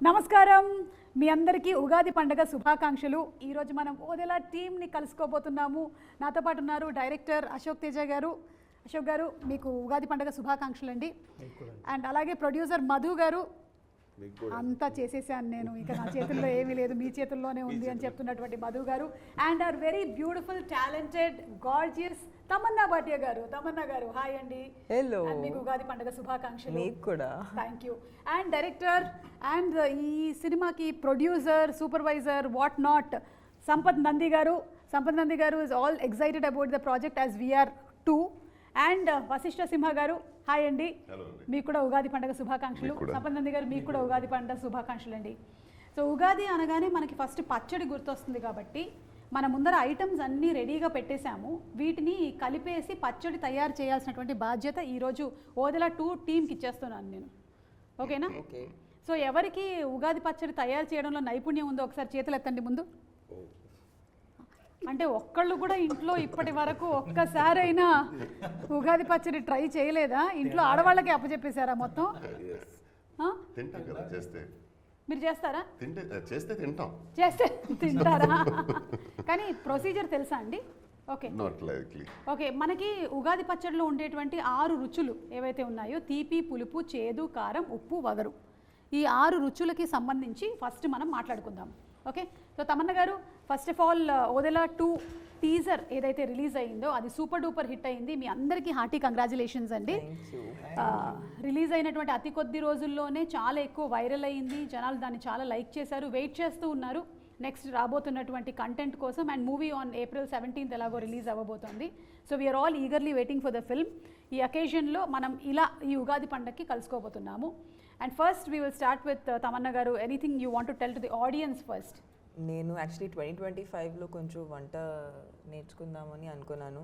నమస్కారం, మీ అందరికీ ఉగాది పండుగ శుభాకాంక్షలు. ఈరోజు మనం ఓదెలా టీమ్ని కలుసుకోబోతున్నాము. నాతో పాటు ఉన్నారు డైరెక్టర్ అశోక్ తేజ గారు. అశోక్ గారు, మీకు ఉగాది పండుగ శుభాకాంక్షలు అండి. అండ్ అలాగే ప్రొడ్యూసర్ మధు గారు. అంతా చేసేసాను నేను, ఇక నా చేతుల్లో ఏమీ లేదు, మీ చేతుల్లోనే ఉంది అని చెప్తున్నటువంటి మధు గారు. And are very beautiful, talented, gorgeous Tamannaah Bhatia గారు. తమన్నా గారు, హాయ్ అండి. హలో. మీకు ఉగాది పండుగ శుభాకాంక్షలు. మీకు కూడా. Thank you. And director and ఈ సినిమాకి producer, supervisor, what not, Sampath Nandi garu. Sampath Nandi garu is all excited about the project as we're too. And Vasishta Simha garu, hi అండి. మీకు కూడా ఉగాది పండుగ శుభాకాంక్షలు. సంపత్ నంది గారు, మీకు కూడా ఉగాది పండుగ శుభాకాంక్షలు అండి. సో ఉగాది అనగానే మనకి ఫస్ట్ పచ్చడి గుర్తొస్తుంది కాబట్టి మన ముందర ఐటమ్స్ అన్నీ రెడీగా పెట్టేశాము. వీటిని కలిపేసి పచ్చడి తయారు చేయాల్సినటువంటి బాధ్యత ఈరోజు ఓదెలా 2 టీమ్కి ఇచ్చేస్తున్నాను నేను. ఓకేనా? ఓకే. సో ఎవరికి ఉగాది పచ్చడి తయారు చేయడంలో నైపుణ్యం ఉందో ఒకసారి చేతులు ఎత్తండి ముందు. అంటే ఒక్కళ్ళు కూడా ఇంట్లో ఇప్పటి వరకు ఒక్కసారైనా ఉగాది పచ్చడి ట్రై చేయలేదా? ఇంట్లో ఆడవాళ్ళకి అప్పచెప్పేశారా మొత్తం? తింటాం కదా చేస్తే. మీరు చేస్తారా? చేస్తే తింటాం. చేస్తే తింటారా? కానీ ప్రొసీజర్ తెలుసా అండి? Okay, not likely. ఓకే. మనకి ఉగాది పచ్చడిలో ఉండేటువంటి 6 రుచులు ఏవైతే ఉన్నాయో, తీపి, పులుపు, చేదు, కారం, ఉప్పు, వగరు, ఈ 6 రుచులకి సంబంధించి ఫస్ట్ మనం మాట్లాడుకుందాం. ఓకే. సో తమన్న గారు, first of all Odela 2 teaser ఏదైతే రిలీజ్ అయ్యిందో అది సూపర్ డూపర్ హిట్ అయింది. మీ అందరికీ హార్టీ కంగ్రాచులేషన్స్ అండి. రిలీజ్ అయినటువంటి అతి కొద్ది రోజుల్లోనే చాలా ఎక్కువ వైరల్ అయ్యింది. జనాలు దాన్ని చాలా లైక్ చేశారు, వెయిట్ చేస్తూ ఉన్నారు నెక్స్ట్ రాబోతున్నటువంటి కంటెంట్ కోసం. And movie on April 17th ఎలాగో రిలీజ్ అవ్వబోతోంది. So we're all eagerly waiting for the film. ఈ అకేషన్లో మనం ఇలా ఈ ఉగాది పండగకి కలుసుకోబోతున్నాము. And first we will start with Tamanna garu. Anything you want to tell to the audience first? నేను యాక్చువల్లీ 2025లో కొంచెం వంట నేర్చుకుందామని అనుకున్నాను.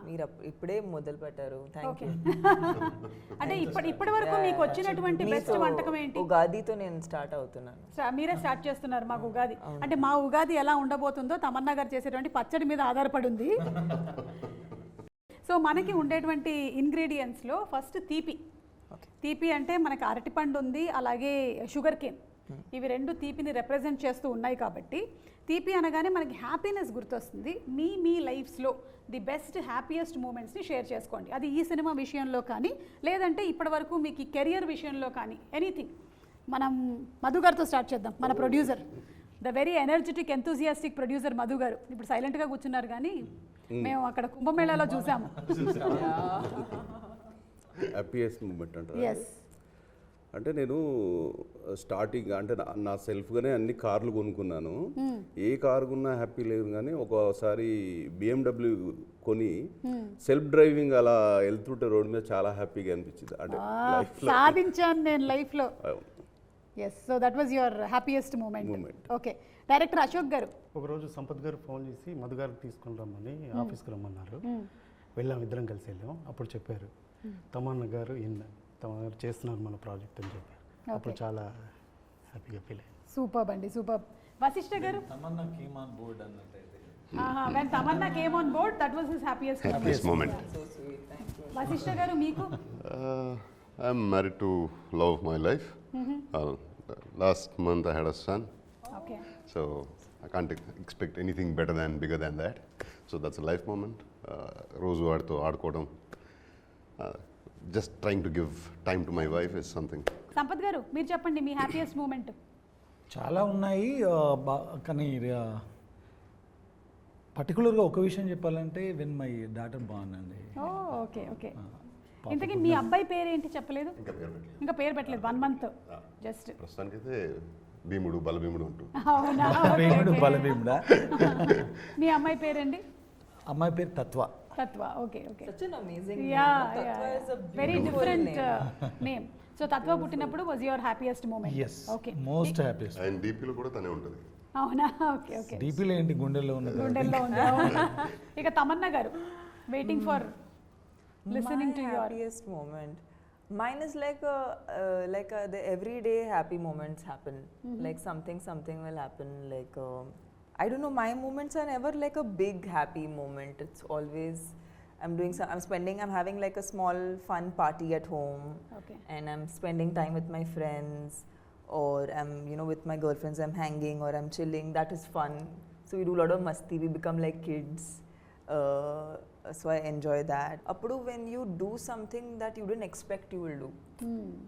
మీరు ఇప్పుడే మొదలు పెట్టారు. Thank you. అంటే ఇప్పటి వరకు మీకు వచ్చినటువంటి బెస్ట్ వంటకం ఏంటి? ఉగాదితో నేను స్టార్ట్ అవుతున్నాను. మీరే స్టార్ట్ చేస్తున్నారు మాకు ఉగాది. అంటే మా ఉగాది ఎలా ఉండబోతుందో తమన్నా గారు చేసేటువంటి పచ్చడి మీద ఆధారపడి ఉంది. సో మనకి ఉండేటువంటి ఇంగ్రీడియంట్స్లో ఫస్ట్ తీపి. తీపి అంటే మనకి అరటిపండు ఉంది, అలాగే షుగర్ కేన్. ఇవి 2 తీపిని రిప్రజెంట్ చేస్తూ ఉన్నాయి కాబట్టి తీపి అనగానే మనకి హ్యాపీనెస్ గుర్తొస్తుంది. మీ లైఫ్స్లో ది బెస్ట్ హ్యాపీయెస్ట్ మూమెంట్స్ని షేర్ చేసుకోండి. అది ఈ సినిమా విషయంలో కానీ, లేదంటే ఇప్పటివరకు మీకు కెరియర్ విషయంలో కానీ, ఎనీథింగ్. మనం మధు గారితో స్టార్ట్ చేద్దాం. మన producer, the very energetic, enthusiastic producer Madhu గారు. ఇప్పుడు సైలెంట్గా కూర్చున్నారు, కానీ మేము అక్కడ కుంభమేళాలో చూసాము. హ్యాపీయెస్ట్ మూమెంట్ అంటారు. ఎస్. అంటే నేను స్టార్టింగ్ అంటే నా సెల్ఫ్గానే అన్ని కార్లు కొనుక్కున్నాను. ఏ కారు కొన్నా హ్యాపీ లేదు, కానీ ఒకసారి BMW కొని సెల్ఫ్ డ్రైవింగ్ అలా వెళ్తుంటే రోడ్ మీద చాలా హ్యాపీగా అనిపించింది. అంటే సాధించాను నేను లైఫ్లో. Yes. So that was your happiest moment. Okay. Director Ashok గారు. ఒకరోజు సంపత్ గారు ఫోన్ చేసి మధు గారికి తీసుకుని రమ్మని ఆఫీస్కి రమ్మన్నారు. వెళ్ళాం, ఇద్దరం కలిసి వెళ్ళాం. అప్పుడు చెప్పారు తమన్నా గారు చేస్తున్నారు మన ప్రాజెక్ట్ అని చెప్పారు. అప్పుడు చాలా హ్యాపీగా ఫీల్ అయ్యాను. సూపర్ అండి, super. Vasishta garu. Tamanna came on board అన్నట్టయితే when Tamanna came on board, that was his happiest moment. So sweet. Thank you. Vasishta గారు, మీకు? I'm married to love of my life. Last month I had a son. Okay. So I can't expect anything better than bigger than that. So that's a life moment. రోజు వాడితో ఆడుకోవడం, just trying to give time to my wife is something. Sampath గారు, మీరు చెప్పండి మీ happiest moment. చాలా ఉన్నాయి, కానీ పర్టికులర్గా ఒక విషయం చెప్పాలంటే వెన్ మై డాటర్ బార్న్ అండి. Okay, okay. ఇంతకీ మీ అబ్బాయి పేరు ఏంటి చెప్పలేదు? ఇంకా పేరు పెట్టలేదు. 1 month జస్ట్. ప్రస్తుతానికైతే భీముడు, బలభీముడు అంటూ. అవునా? భీముడు, బలభీముడా. మీ అమ్మాయి పేరండి? అమ్మాయి పేరు తత్వ. తత్వ. Okay, okay. Such an amazing Yeah, name. Tatva is a very beautiful different name. name. So Tattva పుట్టినప్పుడు was your happiest moment? Yes, okay. Most happiest. And డీపీలో కూడా తనే ఉంటుంది. అవునా? Okay, okay. డీపీలో ఏంటి, గుండెల్లో ఉన్నది. గుండెల్లో ఉంది. అవునా? ఇక తమన్నా గారు, waiting for listening to your happiest moment. Mine is like the everyday happy moments happen. Like something will happen. Like I don't know, my moments are never like a big happy moment. It's always I'm having like a small fun party at home. Okay. And I'm spending time with my friends. or I'm, you know, with my girlfriends, I'm hanging or I'm chilling. That is fun. So we do a lot of masti. We become like kids. So I enjoy that. Appudu when you do something that you didn't expect you will do.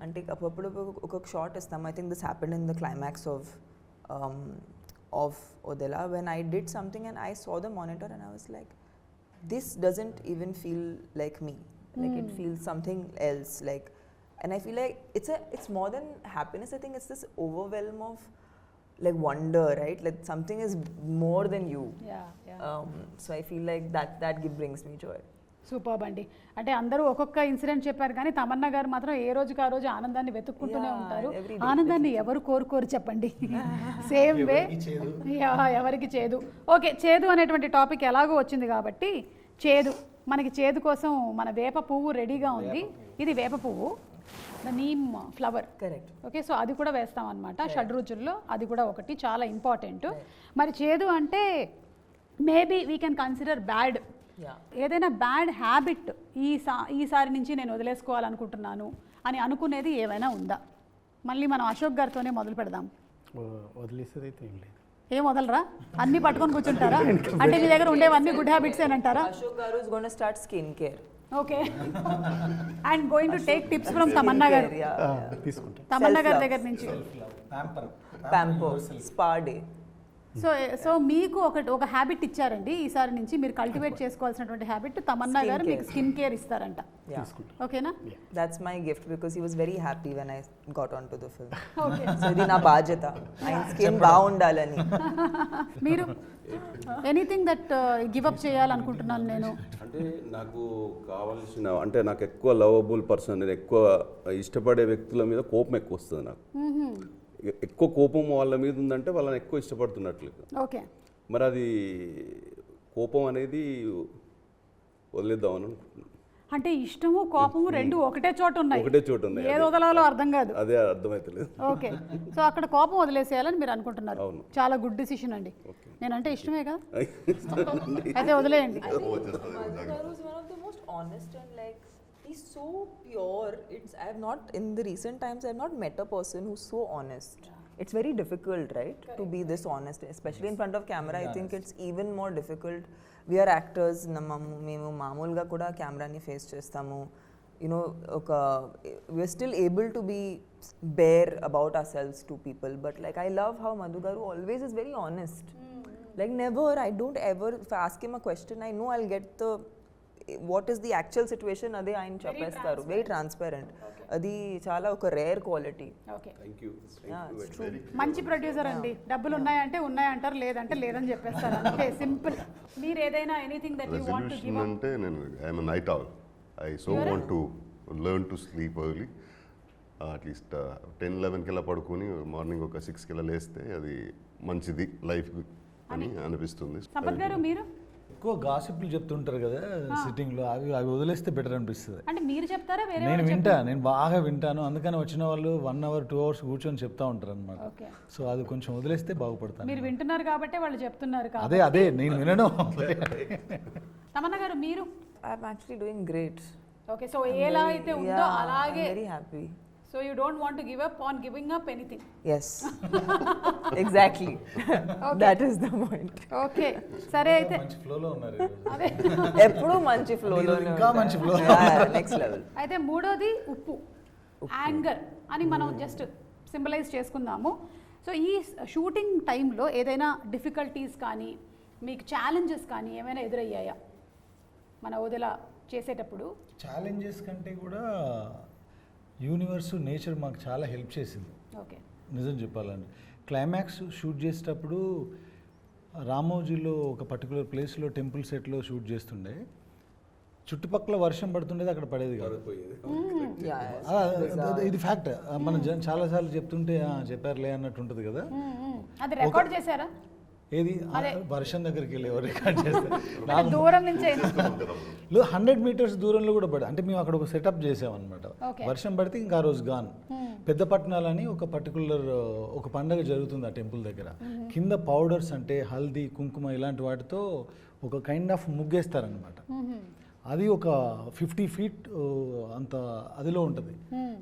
Ante appudu oka shot istam. I think this happened in the climax of Odela when I did something and I saw the monitor and I was like, this doesn't even feel like me. Like it feels something else. Like, and I feel like it's more than happiness. I think it's this overwhelm of like wonder, right? Like something is more than you. So I feel like that brings me joy. Super అండి. అంటే అందరూ ఒక్కొక్క incident చెప్పారు కానీ తమన్నా గారు మాత్రం ఏ రోజుకి ఆ రోజు ఆనందాన్ని వెతుక్కుంటూనే ఉంటారు. ఆనందాన్ని ఎవరు కోరుకోరు చెప్పండి. సేమ్ వే ఎవరికి చేదు. ఓకే, చేదు అనేటువంటి టాపిక్ ఎలాగో వచ్చింది కాబట్టి చేదు, మనకి చేదు కోసం మన వేప పువ్వు రెడీగా ఉంది. ఇది వేప పువ్వు, the neem flower. Correct. Okay, so అది కూడా వేస్తాం అనమాట. షడ్రుచుల్లో అది కూడా ఒకటి చాలా ఇంపార్టెంట్. మరి చేదు అంటే maybe we can consider bad. ఏదైనా బ్యాడ్ హ్యాబిట్ ఈసారి నుంచి నేను వదిలేసుకోవాలనుకుంటున్నాను అని అనుకునేది ఏమైనా ఉందా? మళ్ళీ మనం అశోక్ గారితోనే మొదలు పెడదాం. వదిలేసేది అయితే ఏం లేదు. ఏం వదలరా? అన్ని పట్టుకొని కూర్చుంటారా? అంటే మీ దగ్గర ఉండేవన్నీ గుడ్ హ్యాబిట్స్ ఏనంటారా? Ashok Garu is going to start skincare. Okay, and going to take tips from Tamanna garu. తీసుకుంటాం. తమన్నా గారి దగ్గర నుంచి Pamper, spa day. సో మీకు ఒక హ్యాబిట్ ఇచ్చారండి ఈసారి నుంచి మీరు కల్టివేట్ చేసుకోవాల్సినటువంటి హ్యాబిట్. తమన్నా గారు మీకు స్కిన్ కేర్ ఇస్తారంట. ఓకేనా? That's my gift because he was very happy when I got onto the film. Okay, So ఇది నా బాధ్యత, ఆయన స్కిన్ బాగుండాలని. మీరు ఎనీథింగ్ దట్ గివ్ అప్ చేయాలనుకుంటున్నాను నేను. అంటే నాకు కావాల్సిన, అంటే నాకు ఎక్కువ లవబుల్ పర్సన్, నేను ఎక్కువ ఇష్టపడే వ్యక్తుల మీద కోపం ఎక్కువ వస్తుంది నాకు. ఎక్కువ కోపం వాళ్ళ మీద ఉందంటే వాళ్ళని ఎక్కువ ఇష్టపడుతున్నట్లు. ఓకే, మరి అది కోపం అనేది వదిలేద్దామని అనుకుంటున్నాను. అంటే ఇష్టము కోపము రెండు ఒకటే చోట ఉన్నాయి. ఏది వదలాలో అర్థం కాదు. అదే అర్థమైతలేదు. ఓకే, సో అక్కడ కోపం వదిలేసేయాలని మీరు అనుకుంటున్నారు. చాలా గుడ్ డిసిషన్ అండి. నేనంటే ఇష్టమే కదా, అయితే వదిలేయండి. Madhu Garu is one of the most honest and like he's so pure. I have not, in the recent times, I have not met a person who's so honest. It's very difficult, right, to be this honest, especially in front of camera. I think it's even more difficult. We are actors. మేము మామూలుగా కూడా కెమెరాని face చేస్తాము. You know, we're still able to be bare about ourselves to people. But like I love how Madhu Garu always is very honest. Like never, I don't ever, if I ask him a question, I know I'll get what is the actual situation, అదే ఆయన చెప్పేస్తారు. Very transparent. అది చాలా ఒక rare quality. Okay, మంచి producer అండి. డబ్బులు ఉన్నాయంటే ఉన్నాయంటారు, లేదంటే లేదని చెప్పేస్తారు. అంతే సింపుల్. మీరు ఏదైనా anything that you want to give అంటే నేను I'm a night all. I so want to learn to sleep early. At least 10-11 కిలా పడుకొని మార్నింగ్ ఒక 6 కిలా లేస్తే అది మంచిది లైఫ్ అని అనిపిస్తుంది. సంపత్ గారు, మీరు ఎక్కువ గాసిప్లు చెప్తుంటారు కదా సిట్టింగ్లో, అవి వదిలేస్తే బెటర్ అనిపిస్తుంది. అంటే మీరు చెప్తారా? వేరే నేను బాగా వింటాను, అందుకని వచ్చిన వాళ్ళు 1 hour 2 hours కూర్చొని చెప్తా ఉంటారు అనమాట. సో అది కొంచెం వదిలేస్తే బాగుపడతాను. మీరు వింటున్నారు కాబట్టి వాళ్ళు చెప్తున్నారు. అదే నేను వినడం. తమన్నా గారు, మీరు? I'm actually doing great. Okay, so ఎలా అయితే ఉందో అలాగే. Very happy. So you don't want to give up on giving up anything. Yes. Exactly. Okay. That is the point. Okay. సరే అయితే మంచి ఫ్లోలో ఉన్నారు. అదే ఎప్పుడు మంచి ఫ్లోలో, ఇంకా మంచి ఫ్లో. Next level. అయితే మూడోది ఉప్పు, యాంగర్ అని మనం జస్ట్ సింబలైజ్ చేసుకుందాము. సో ఈ షూటింగ్ టైంలో ఏదైనా డిఫికల్టీస్ కానీ మీకు ఛాలెంజెస్ కానీ ఏమైనా ఎదురయ్యాయా మన వదిలా చేసేటప్పుడు? ఛాలెంజెస్ కంటే కూడా యూనివర్స్, నేచర్ మాకు చాలా హెల్ప్ చేసింది. ఓకే, నిజం చెప్పాలండి. క్లైమాక్స్ షూట్ చేసేటప్పుడు రామోజీలో ఒక పర్టికులర్ ప్లేస్లో టెంపుల్ సెట్లో షూట్ చేస్తుండే, చుట్టుపక్కల వర్షం పడుతుండేది, అక్కడ పడేది కాదు. ఇది ఫ్యాక్ట్. మనం చాలాసార్లు చెప్తుంటే చెప్పారులే అన్నట్టు ఉంటుంది కదా. అది రికార్డ్ చేశారా? ఏది వర్షం దగ్గరికి వెళ్ళి ఎవరు రికార్డ్ చేస్తారు? దూరం నుంచి 100 meters దూరంలో కూడా పడి, అంటే మేము అక్కడ ఒక సెటప్ చేసామన్నమాట. వర్షం పడితే ఇంకా ఆ రోజు గాన్. పెద్ద పట్టణాలని ఒక పర్టికులర్ ఒక పండగ జరుగుతుంది ఆ టెంపుల్ దగ్గర. కింద పౌడర్స్ అంటే హల్దీ, కుంకుమ ఇలాంటి వాటితో ఒక కైండ్ ఆఫ్ ముగ్గేస్తారనమాట. అది ఒక 50 feet అంత అదిలో ఉంటుంది.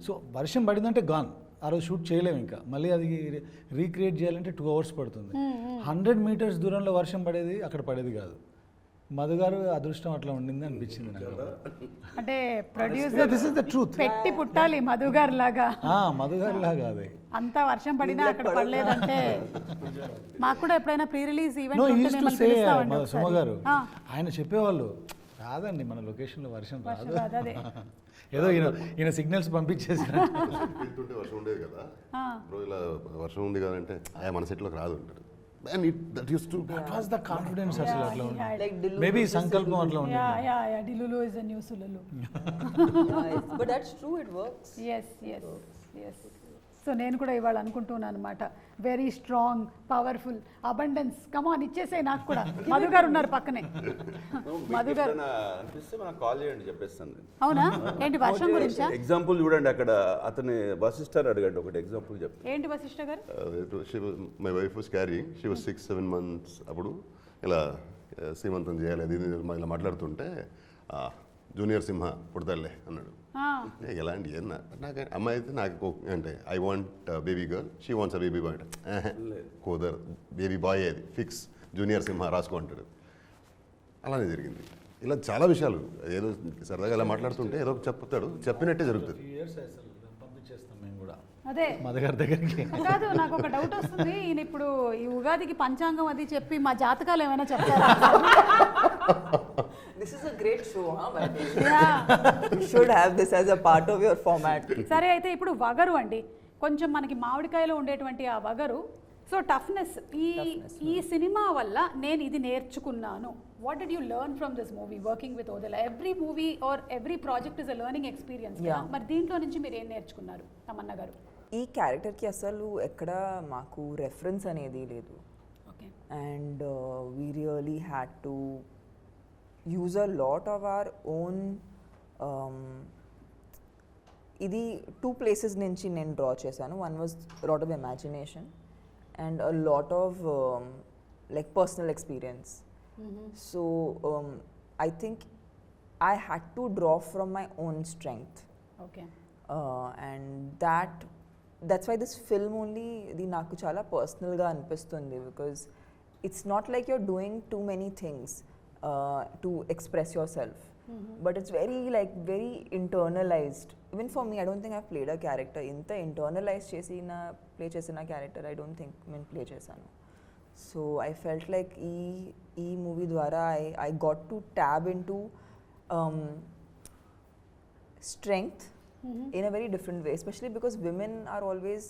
సో వర్షం పడిందంటే గాన్. ఆ రోజు షూట్ చేయలేము ఇంకా మళ్ళీ అది రీక్రియేట్ చేయాలంటే 2 hours పడుతుంది. 100 meters దూరంలో వర్షం పడేది అక్కడ పడేది కాదు. మధు గారు అదృష్టం అట్లా ఉండింది అనిపించింది నాకు. అంటే producer this is the truth. పెట్టి పుట్టాలి మధు గారు లాగా. మధు గారి లాగా అది. అంత వర్షం పడినా అక్కడ పడలేదంటే మాకు కూడా ఎప్పుడైనా ప్రీ రిలీజ్ నో ఈవెంట్ ఉంటే యూస్ టు మిమ్మల్ని సే పిలుస్తామండి సుమ ఒకసారి. గారు ఆయన చెప్పేవాళ్ళు రాదండి మన లొకేషన్లో వర్షం రాదు. కాదు, అదే. ఏదో ఈయన సిగ్నల్స్ పంపించేసారు. వెళ్తుంటే వర్షం ఉండేది కదా, బ్రో ఇలా వర్షం ఉంది కదంటే మన సెట్లోకి రాదు అంటాడు. And that use to that was the confidence అసలు అట్లా ఉంది. Like Dillu మేబీ versus సంకల్పం అట్లా ఉంది. Yeah delulu is the new solulu. But that's true, it works. Yes. So నేను కూడా ఇవాళ అనుకుంటున్నాను అనమాట, very strong, powerful, abundance, come on ఇచ్చేసే నాకు కూడా. మధు గారు ఉన్నారు పక్కనే. మధు గారు అనిపిస్తే మనకు కాల్ చేయండి, చెప్పేస్తాను నేను. అవునా? ఏంటి వర్షం గురించా? ఎగ్జాంపుల్ చూడండి, అక్కడ అతని బసిస్టర్ అడగండి, ఒకటి ఎగ్జాంపుల్ చెప్పండి. ఏంటి వశిష్ఠ గారు? My wife was carrying, she was 6-7 months అప్పుడు ఇలా సీమంతం చేయాలి అది ఇది ఇలా మాట్లాడుతుంటే జూనియర్ సింహ పుడతాడులే అన్నాడు. ఎలాంటి నాకు అమ్మాయి అయితే నాకు అంటే I want baby girl, she wants a baby bye అంటే కుదర్, బేబీ బాయ్ అది ఫిక్స్, జూనియర్ సింహ రాసుకో అంటాడు. అలానే జరిగింది. ఇలా చాలా విషయాలు ఏదో సరదాగా ఇలా మాట్లాడుతుంటే ఏదో చెప్తాడు, చెప్పినట్టే జరుగుతుంది. పంపించేస్తాం మేము కూడా అదే మధు గారి దగ్గరికి. కాదు, నాకు ఒక డౌట్ వస్తుంది. ఈయన ఇప్పుడు ఈ ఉగాదికి పంచాంగం అది చెప్పి మా జాతకాలు ఏమైనా చెప్తారా? This is a great show, huh? You should have this as a part of your format. సరే, అయితే ఇప్పుడు వగరు అండి, కొంచెం మనకి మామిడికాయలో ఉండేటువంటి ఆ వగరు. సో టఫ్నెస్, ఈ సినిమా వల్ల నేను ఇది నేర్చుకున్నాను. What did you learn from this movie working with Odela? Every movie or every project is a learning experience. మరి దీంట్లో నుంచి మీరు ఏం నేర్చుకున్నారు తమన్నా గారు? ఈ క్యారెక్టర్కి అసలు ఎక్కడ మాకు రెఫరెన్స్ అనేది లేదు. Okay. And we really had to use a lot of our own. ఇది 2 places నుంచి నేను డ్రా చేశాను. One was lot of imagination and a lot of like personal experience. So I think I had to draw from my own strength. Okay. And that's why this film only the naku chala personal ga anipistundi, because it's not like you're doing too many things to express yourself. But it's very internalized. Even for me, I don't think I've played a character inta internalized chesina play chesina character I don't think men play chesanu. So I felt like ee movie dwara I got to tap into strength in a very different way, especially because women are always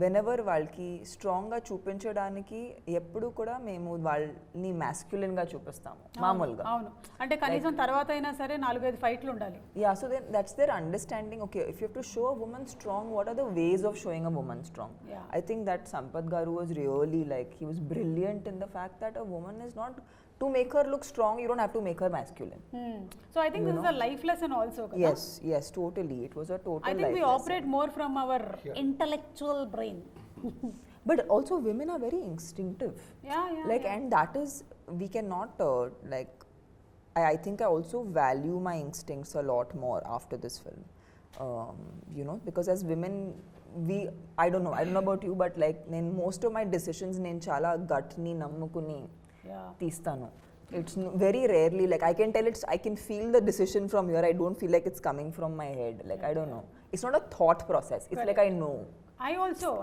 whenever వాళ్ళకి స్ట్రాంగ్గా చూపించడానికి ఎప్పుడు కూడా మేము వాళ్ళని మ్యాస్క్యులిన్గా చూపిస్తాము మామూలుగా. అవును, అంటే కనీసం తర్వాత అయినా సరే 4-5 ఫైట్లు ఉండాలి. Yeah, so then that's their understanding. Okay, if you have to show a woman strong, what are the ways of showing a woman strong? I think that Sampath garu was really like he was brilliant in the fact that a woman is not to make her look strong, you don't have to make her masculine. So I think this is a life lesson also. Yes, totally. It was a total I think life we lesson. operate more from our intellectual brain. But also women are very instinctive. Yeah. And that is, we cannot I think I also value my instincts a lot more after this film. Because as women, I don't know about you, but most of my decisions నేను చాలా gut ni nammukuni తీస్తాను. It's very rarely I can tell I can feel the decision from here. I don't feel like it's coming from my head. I don't know. It's not a thought process. It's I know.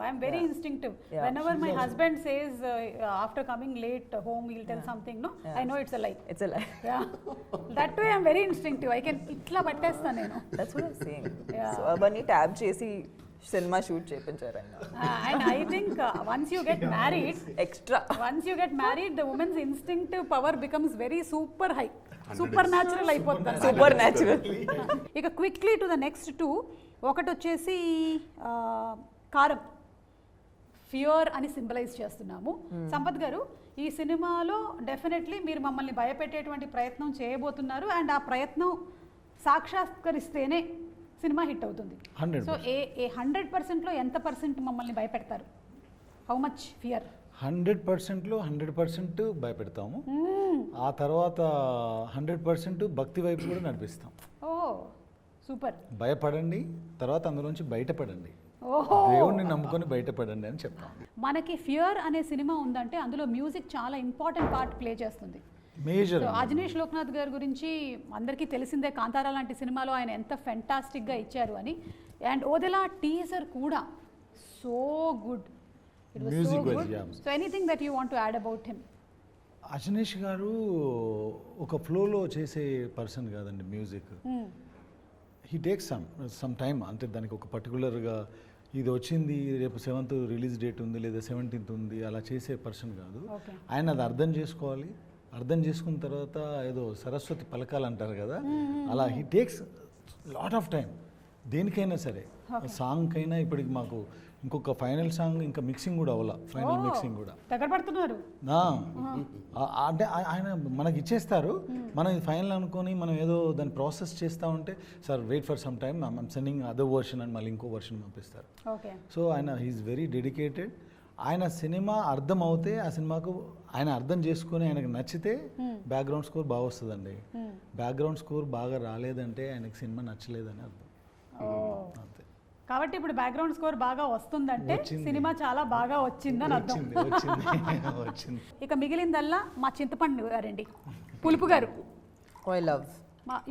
I'm very instinctive. Whenever my husband says after coming late home he'll tell something, I know it's a lie. It's a lie. Yeah. That way I'm very instinctive. I can itla pattesta nenu. That's what I'm saying. So abani tab chesi cinema shoot చేయించారండి. And I think once you get married, the woman's instinctive power becomes very super high. Supernatural అయిపోతుంది. Supernatural. ఇక quickly to the next 2. ఒకటి వచ్చేసి కారం, fear అని symbolise చేస్తున్నాము. సంపత్ గారు, ఈ సినిమాలో డెఫినెట్లీ మీరు మమ్మల్ని భయపెట్టేటువంటి ప్రయత్నం చేయబోతున్నారు. అండ్ ఆ ప్రయత్నం సాక్షాత్కరిస్తేనే సినిమా హిట్ అవుతుంది. సో 100%లో ఎంత % మమ్మల్ని భయపెడతారు? How much fear? 100%లో 100% భయపెడతాము. ఆ తర్వాత 100% భక్తి వైపు కూడా నడిపిస్తాం. ఓ సూపర్. భయపడండి, తర్వాత అందులోంచి బయటపడండి. ఓహో, దేవుణ్ణి నమ్ముకొని బయటపడండి అని చెప్తాను. మనకి ఫియర్ అనే సినిమా ఉందంటే అందులో మ్యూజిక్ చాలా ఇంపార్టెంట్ పార్ట్ ప్లే చేస్తుంది. మేజర్ సో అజనీష్ లోక్నాథ్ గారి గురించి అందరికీ తెలిసిందే, కాంతారా లాంటి సినిమాలో ఆయన ఎంత ఫెంటాస్టిక్గా ఇచ్చారు అని. అండ్ ఓదెలా టీజర్ కూడా so good, it was so Music was, good. yeah. So anything that you want to add about him? Ajaneesh గారు ఒక ఫ్లోలో చేసే పర్సన్ కాదండి music. He takes some time, అంటే దానికి ఒక పర్టికులర్గా ఇది వచ్చింది రేపు 7th రిలీజ్ డేట్ ఉంది లేదా 17th ఉంది అలా చేసే పర్సన్ కాదు. Okay. ఆయన అది అర్థం చేసుకోవాలి, అర్థం చేసుకున్న తర్వాత ఏదో సరస్వతి పలకాలంటారు కదా, అలా he takes lot of time దేనికైనా సరే. సాంగ్కైనా ఇప్పటికి మాకు ఇంకొక ఫైనల్ సాంగ్ ఇంకా మిక్సింగ్ కూడా అవ్వాల, ఫైనల్ మిక్సింగ్ కూడా. దగ్గర పడుతున్నారు. అంటే ఆయన మనకి ఇచ్చేస్తారు, మనం ఇది ఫైనల్ అనుకొని మనం ఏదో దాన్ని ప్రాసెస్ చేస్తూ ఉంటే sir wait for some time I'm sending other version అని మళ్ళీ ఇంకో వర్షన్ పంపిస్తారు. ఓకే. సో ఆయన హీఈస్ వెరీ డెడికేటెడ్. ఆయన సినిమా అర్థం అవుతే ఆ సినిమాకు ఆయన అర్థం చేసుకొని ఆయనకు నచ్చితే బ్యాక్గ్రౌండ్ స్కోర్ బాగా వస్తుందండి. బ్యాక్గ్రౌండ్ స్కోర్ బాగా రాలేదంటే ఆయనకి సినిమా నచ్చలేదని అర్థం. అంతే. కాబట్టి ఇప్పుడు బ్యాక్గ్రౌండ్ స్కోర్ బాగా వస్తుందంటే సినిమా చాలా బాగా వచ్చిందని అర్థం. వచ్చింది. ఇక మిగిలిందల్లా మా చింతపండు గారండి, పులుపు గారు. I love.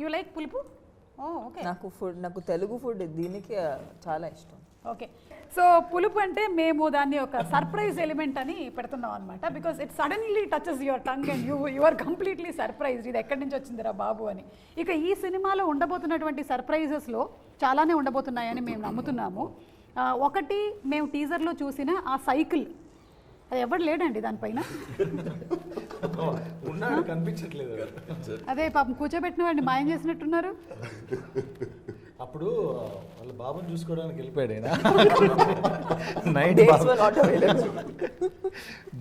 యూ లైక్ పులుపు? ఓకే. నాకు తెలుగు ఫుడ్ దీనికి చాలా ఇష్టం. ఓకే. సో పులుపు అంటే మేము దాన్ని ఒక సర్ప్రైజ్ ఎలిమెంట్ అని పెడుతున్నాం అనమాట. Because it suddenly touches your tongue and you are completely surprised, ఇది ఎక్కడి నుంచి వచ్చిందిరా బాబు అని. ఇక ఈ సినిమాలో ఉండబోతున్నటువంటి సర్ప్రైజెస్లో చాలానే ఉండబోతున్నాయని మేము నమ్ముతున్నాము. ఒకటి, మేము టీజర్లో చూసిన ఆ సైకిల్, అది ఎవరు లేడండి దానిపైన. ఉన్నాడు, కనిపించట్లేదు. అదే పాపం కూర్చోబెట్టిన వాడిని మాయం చేసినట్టున్నారు. అప్పుడు వాళ్ళ బాబుని చూసుకోవడానికి వెళ్ళిపోయాడు ఆయన.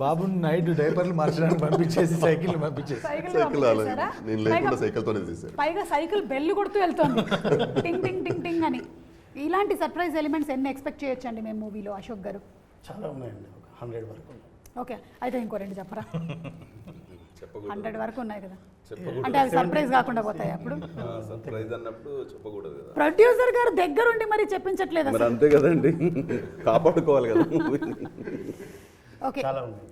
బాబుని నైట్ డైపర్లు మార్చడానికి పంపించేసి సైకిల్ పంపించేసి నేను లేకుండా సైకిల్తోనే తీశారు. పైగా సైకిల్ బెల్ కొడుతూ వెళ్తుంది టింగ్ టింగ్ టింగ్ టింగ్ అని. ఇలాంటి సర్ప్రైజ్ ఎలిమెంట్స్ ఎన్ని ఎక్స్పెక్ట్ చేయొచ్చండి మేము మూవీలో, అశోక్ గారు? చాలా ఉన్నాయండి, 100 వరకు. ఓకే, అయితే ఇంకో 2 చెప్పరా? 100 వరకు ఉన్నాయి కదా, చెప్పకూడదు. అంటే అది సర్ప్రైజ్ కాకుండా పోతాయి అప్పుడు. సర్ప్రైజ్ అన్నప్పుడు చెప్పకూడదు కదా. ప్రొడ్యూసర్ గారు దగ్గరుండి మరి చెప్పించట్లేదు మరి అంతే కదండి, కాపాడుకోవాలి కదా. ఓకే. చాలా ఉన్నాయి.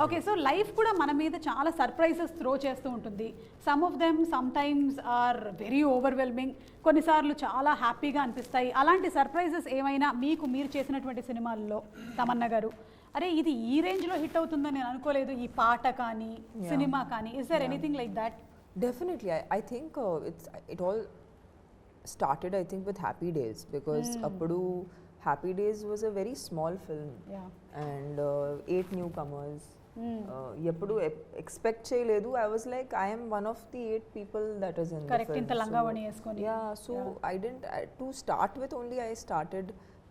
ఓకే, సో లైఫ్ కూడా మన మీద చాలా సర్ప్రైజెస్ త్రో చేస్తూ ఉంటుంది. Some of them sometimes are very overwhelming, కొన్నిసార్లు చాలా హ్యాపీగా అనిపిస్తాయి. అలాంటి సర్ప్రైజెస్ ఏమైనా మీరు చేసినటువంటి సినిమాల్లో తమన్నా గారు, అరే ఇది ఈ రేంజ్లో హిట్ అవుతుందని నేను అనుకోలేదు, ఈ పాట కానీ సినిమా కానీ, is there anything like that? Definitely. I think it all started, I think, with Happy Days, because appudu Happy Days was a very small film. Yeah. And 8 newcomers. Eppudu expect cheyaledu. I was like, I am one of the 8 people that is in Correct. the film. Inta langavani eskoni. Yeah, so I didn't, to start with only I started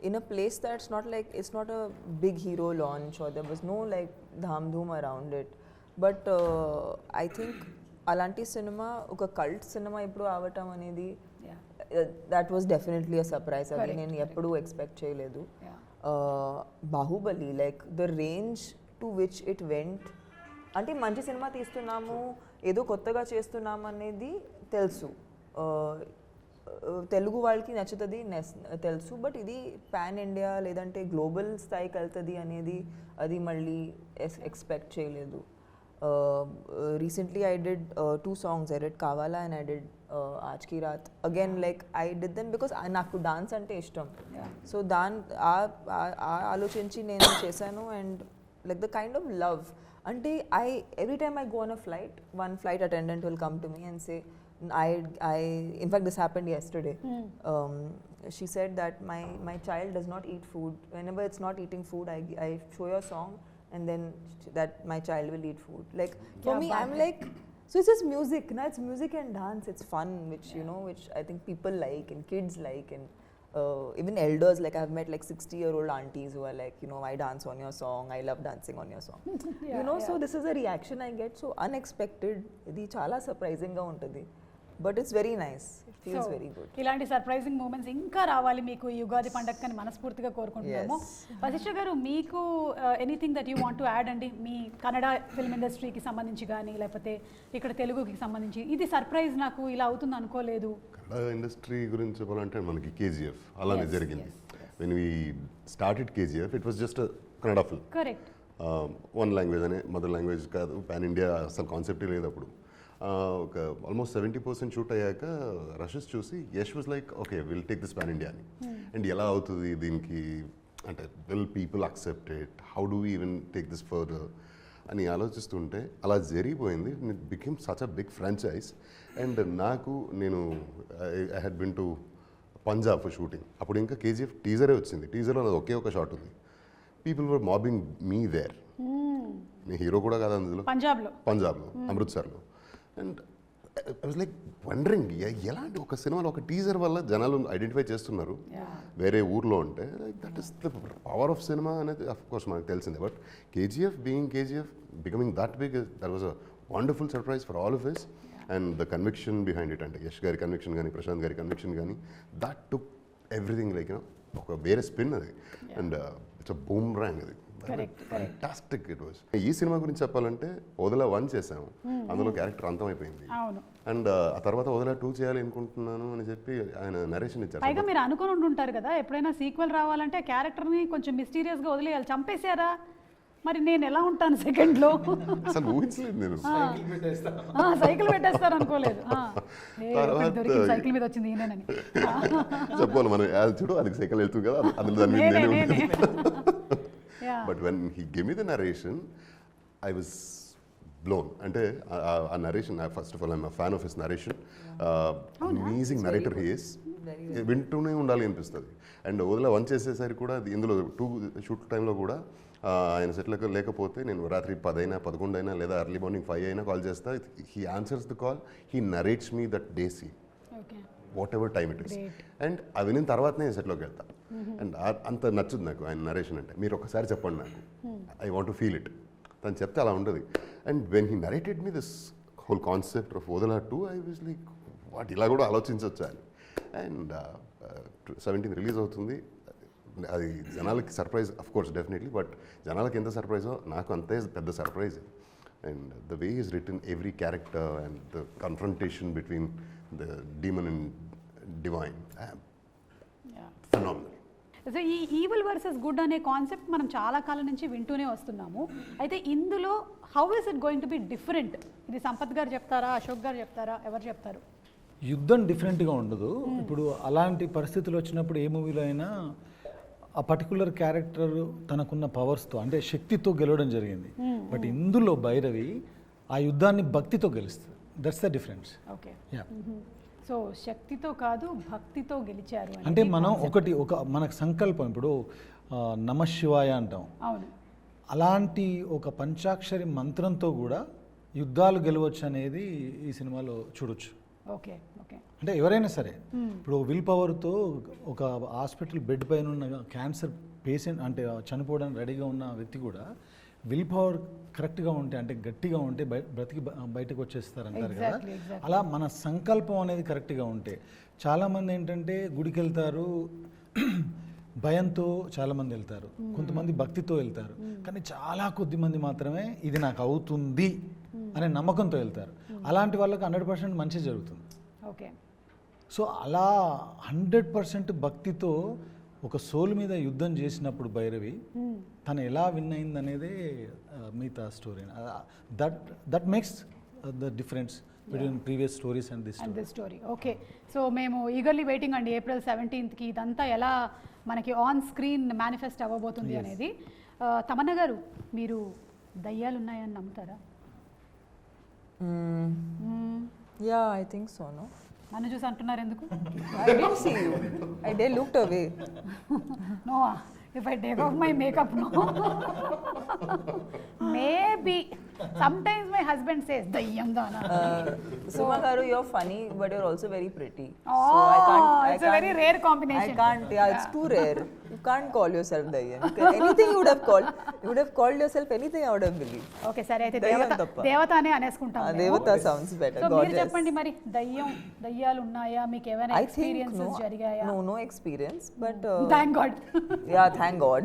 in a place that's not like, it's not a big hero launch, or there was no like dham dhoom around it. But I think అలాంటి cinema ఒక cult cinema ఇప్పుడు అవటం అనేది, that was definitely a surprise. అది నేను ఎప్పుడూ expect చేయలేదు. Baahubali, like the range to which it went, అంటే మంచి సినిమా తీస్తున్నాము, ఏదో కొత్తగా చేస్తున్నాము అనేది తెలుసు, తెలుగు వాళ్ళకి నచ్చుతుంది తెలుసు. బట్ ఇది పాన్ ఇండియా లేదంటే గ్లోబల్ స్థాయికి వెళ్తుంది అనేది అది మళ్ళీ ఎక్స్పెక్ట్ చేయలేదు. Recently I did 2 songs. I did Kavala and I did Aaj Ki Raat. Again, like I did them because నాకు డాన్స్ అంటే ఇష్టం. సో ఆలోచించి నేను చేశాను. And like the kind of love, అంటే every time I go on a flight, one flight attendant will come to me and say, in fact this happened yesterday. She said that my child does not eat food. Whenever it's not eating food, I show your song, and then that my child will eat food. Like for me, I'm like, so it's just music, na? It's music and dance. It's fun, which you know, which I think people like and kids like, and even elders. Like I've met like 60-year-old aunties who are like, you know, I dance on your song. I love dancing on your song. You know, so this is a reaction I get. So unexpected. Idi chala surprising ga untadi. but it's very nice. It feels very good. ఇలాంటి surprising moments ఇంకా రావాలి మీకు ఈ ఉగాది పండగని మనస్ఫూర్తిగా కోరుకుంటున్నాము. వశిష్ఠ గారు, మీకు anything that you want to add అండి, మీ కన్నడ ఫిల్మ్ ఇండస్ట్రీకి సంబంధించి కానీ లేకపోతే ఇక్కడ తెలుగుకి సంబంధించి ఇది సర్ప్రైజ్ నాకు ఇలా అవుతుంది అనుకోలేదు. కన్నడ ఇండస్ట్రీ గురించి చెప్పాలంటే మనకి కేజీఎఫ్ అలానే జరిగింది. When we started KGF it was just Kannada film. Correct. One language అనే మదర్ లాంగ్వేజ్ కాదు, పాన్ ఇండియా అసలు కాన్సెప్టే లేదు అప్పుడు. ఒక ఆల్మోస్ట్ 70% షూట్ అయ్యాక రషెస్ చూసి Yash was like okay will take this pan India అని. అండ్ ఎలా అవుతుంది దీనికి అంటే will people accept it, how do even take this further అని ఆలోచిస్తుంటే అలా జరిగిపోయింది. It became such a big franchise. And నేను I had been to Punjab for shooting. అప్పుడు ఇంకా కేజీఎఫ్ టీజరే వచ్చింది. టీజర్లో అది ఒకే ఒక షాట్ ఉంది. People were mobbing me there. నేను హీరో కూడా కాదు అందులో, పంజాబ్లో అమృత్సర్లో. And I was like wondering ఎలాంటి ఒక సినిమాలో ఒక టీజర్ వల్ల జనాలు ఐడెంటిఫై చేస్తున్నారు వేరే ఊర్లో ఉంటే. That is the power of cinema అనేది అఫ్ కోర్స్ మనకు తెలిసిందే. But KGF being KGF becoming that big, that was a wonderful surprise for all of us. And the conviction behind it, అంటే యష్ గారి కన్విక్షన్ కానీ ప్రశాంత్ గారి కన్విక్షన్ కానీ, that took everything like ఒక వేరే స్పిన్ అది. And it's a boomerang అది. Fantastic it was. ఈ సినిమా గురించి చెప్పాలంటే వదల 1 చేసాము, అందులో క్యారెక్టర్ అంతమైపోయింది. అండ్ ఆ తర్వాత వదల 2 చేయాలి అనుకుంటున్నాను అని చెప్పి ఆయన నరేషన్ ఇచ్చారు. పైగా మీరు అనుకుని ఉంటారు కదా ఎప్పుడైనా సీక్వెల్ రావాలంటే క్యారెక్టర్ని కొంచెం మిస్టీరియస్గా వదిలేయాలి. చంపేశారా మరి నేను ఎలా ఉంటాను సెకండ్లో? అసలు ఊహించలేదు నేను. సైకిల్ పెట్టేస్తారు అనుకోలేదు. సైకిల్ మీద వచ్చింది ఈయనని చెప్పాలి మనం. చూడు అది సైకిల్ వెళ్తుంది కదా, అందులో దాని మీద. But when he gave me the narration, I was blown. Ante a narration, first of all, I'm a fan of his narration. Amazing narrator he is. వింటూనే ఉండాలి అనిపిస్తుంది. అండ్ వదిలే 1 చేసేసరికి కూడా ఇందులో 2 షూట్ టైంలో కూడా ఆయన సెట్లకు లేకపోతే నేను రాత్రి 10 అయినా 11 అయినా లేదా ఎర్లీ మార్నింగ్ 5 అయినా కాల్ చేస్తా. He answers the call, he narrates me that day scene what ever time it is. And అవి వినిన తర్వాతనే సెట్లోకి వెళ్తా. అండ్ అంత నచ్చుది నాకు ఆయన నరేషన్ అంటే. మీరు ఒకసారి చెప్పండి నాకు, I want to feel it. తను చెప్తే అలా ఉంటుంది. And when he narrated me this whole concept of Odela 2, I was like what, ఇలా కూడా ఆలోచించవచ్చు అని. అండ్ 17th రిలీజ్ అవుతుంది. అది జనాలకి surprise of course definitely, but జనాలకి ఎంత సర్ప్రైజో నాకు అంతే పెద్ద surprise. And the way is return every character and the confrontation between the demon and divine, phenomenal. So ఈ ఈవిల్ వర్సెస్ గుడ్ అనే కాన్సెప్ట్ మనం చాలా కాలం నుంచి వింటూనే వస్తున్నాము. అయితే ఇందులో how is it going to be different? ఇది సంపత్ గారు చెప్తారా, అశోక్ గారు చెప్తారా, ఎవరు చెప్తారు? యుద్ధం డిఫరెంట్గా ఉండదు. ఇప్పుడు అలాంటి పరిస్థితులు వచ్చినప్పుడు ఏ మూవీలో అయినా ఆ పర్టికులర్ క్యారెక్టర్ తనకున్న పవర్స్తో అంటే శక్తితో గెలవడం జరిగింది. బట్ ఇందులో భైరవి ఆ యుద్ధాన్ని భక్తితో గెలుస్తుంది. That's the difference. Okay. So శక్తితో కాదు భక్తితో గెలిచారు అంటే మనం ఒక మనకు సంకల్పం, ఇప్పుడు నమశివాయ అంటాం. అవును. అలాంటి ఒక పంచాక్షరి మంత్రంతో కూడా యుద్ధాలు గెలవచ్చు అనేది ఈ సినిమాలో చూడొచ్చు. Okay okay. అంటే ఎవరైనా సరే ఇప్పుడు విల్ పవర్తో ఒక హాస్పిటల్ బెడ్ పైన ఉన్న క్యాన్సర్ పేషెంట్ అంటే చనిపోవడానికి రెడీగా ఉన్న వ్యక్తి కూడా విల్ పవర్ కరెక్ట్గా ఉంటే అంటే గట్టిగా ఉంటే బ్రతికి బయటకు వచ్చేస్తారంటారు కదా. అలా మన సంకల్పం అనేది కరెక్ట్గా ఉంటే చాలామంది ఏంటంటే గుడికి వెళ్తారు, భయంతో చాలామంది వెళ్తారు, కొంతమంది భక్తితో వెళ్తారు, కానీ చాలా కొద్ది మంది మాత్రమే ఇది నాకు అవుతుంది అనే నమ్మకంతో వెళ్తారు. అలాంటి వాళ్ళకి 100% మంచి జరుగుతుంది. ఓకే. సో అలా 100% భక్తితో ఒక సోల్ మీద యుద్ధం చేసినప్పుడు భైరవి తను ఎలా విన్ అయింది అనేదే మిగతా story. That makes the difference between previous stories and this story. Okay. So మేము ఈగర్లీ వెయిటింగ్ అండి April 17th ఇదంతా ఎలా మనకి ఆన్ స్క్రీన్ మేనిఫెస్ట్ అవ్వబోతుంది అనేది. తమన్నా గారు, మీరు దయ్యాలు ఉన్నాయని నమ్ముతారా? Yeah, I think so, no? నన్ను చూసి అంటున్నారు ఎందుకు? I didn't see you. I looked away. No, if I take off my makeup, no. Maybe Sometimes my husband says, "Dayyam dana." Suma Garu, you're funny, but you're also very pretty. Oh, it's a very rare combination. I can't. Yeah, it's too rare. You can't call yourself Dayyam. Anything you would have called yourself anything. I would have believed. Okay సరే అయితే దయ్యం తప్ప. దేవత అనే అనేసుకుంటాం మేము. Devata sounds better. So మీరు Gorgeous. చెప్పండి మరి దయ్యాలు ఉన్నాయా, మీకు ఏమైనా I think ఎక్స్పీరియన్సెస్ జరిగాయా? no experience, but thank God. yeah, thank God.